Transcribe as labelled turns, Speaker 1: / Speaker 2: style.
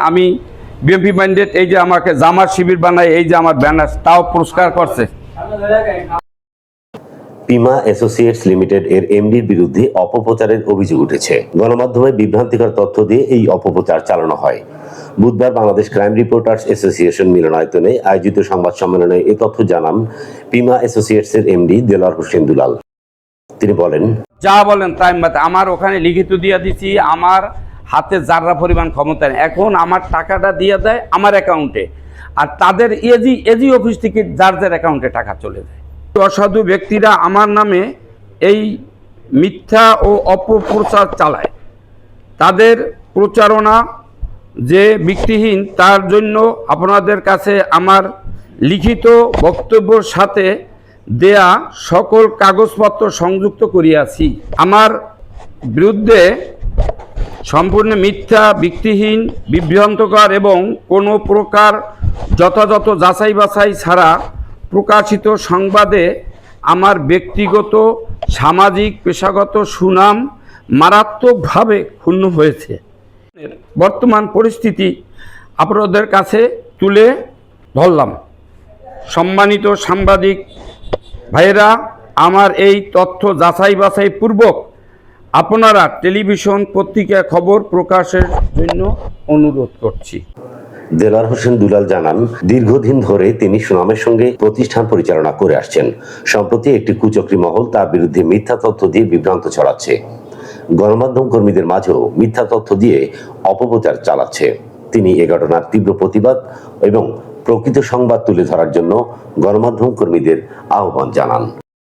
Speaker 1: আমি BMP minded, এই যে আমাকে জামার শিবির বানায়, এই যে আমার ব্যানার, তাও পুরস্কার করছে।
Speaker 2: পিমা অ্যাসোসিয়েটস লিমিটেড এর এমডির বিরুদ্ধে অপপ্রচারের অভিযোগ উঠেছে। গণমাধ্যমে বিভ্রান্তিকর তথ্য দিয়ে এই অপপ্রচার চালানো হয়। বুধবার বাংলাদেশ ক্রাইম রিপোর্টার্স অ্যাসোসিয়েশন মিলনায়তনে আয়োজিত সংবাদ সম্মেলনে এ তথ্য জানান পিমা অ্যাসোসিয়েটস এর এমডি দেলোয়ার হোসেন দুলাল। তিনি বলেন,
Speaker 1: যা বলেন তাই আমার ওখানে লিখিত দিয়ে দিচ্ছি, আমার হাতে যারা পরিমাণ ক্ষমতা নেই, এখন আমার টাকাটা দিয়ে দেয় আমার অ্যাকাউন্টে, আর তাদের এজি অফিস থেকে যার যার অ্যাকাউন্টে টাকা চলে যায়। অসাধু ব্যক্তিরা আমার নামে এই মিথ্যা ও অপপ্রচার চালায়। তাদের প্রচারণা যে ভিত্তিহীন, তার জন্য আপনাদের কাছে আমার লিখিত বক্তব্যের সাথে দেয়া সকল কাগজপত্র সংযুক্ত করিয়াছি। আমার বিরুদ্ধে সম্পূর্ণ মিথ্যা, ভিত্তিহীন, বিভ্রান্তকর এবং কোনো প্রকার যথাযথ যাচাই বাছাই ছাড়া প্রকাশিত সংবাদে আমার ব্যক্তিগত, সামাজিক, পেশাগত সুনাম মারাত্মকভাবে ক্ষুণ্ণ হয়েছে। বর্তমান পরিস্থিতি আপনাদের কাছে তুলে ধরলাম। সম্মানিত সাংবাদিক ভাইয়েরা, আমার এই তথ্য যাচাই বাছাই পূর্বক আপনারা টেলিভিশন পত্রিকা খবর প্রকাশের জন্য অনুরোধ করছি।
Speaker 2: দেলোয়ার হোসেন দুলাল জানান, দীর্ঘদিন ধরে তিনি সুনামের সঙ্গে প্রতিষ্ঠান পরিচালনা করে আসছেন। সম্প্রতি একটি কুচক্রী মহল তার বিরুদ্ধে মিথ্যা তথ্য দিয়ে বিভ্রান্ত ছড়াচ্ছে। গণমাধ্যম কর্মীদের মাঝেও মিথ্যা তথ্য দিয়ে অপপ্রচার চালাচ্ছে। তিনি এ ঘটনার তীব্র প্রতিবাদ এবং প্রকৃত সংবাদ তুলে ধরার জন্য গণমাধ্যম কর্মীদের আহ্বান জানান।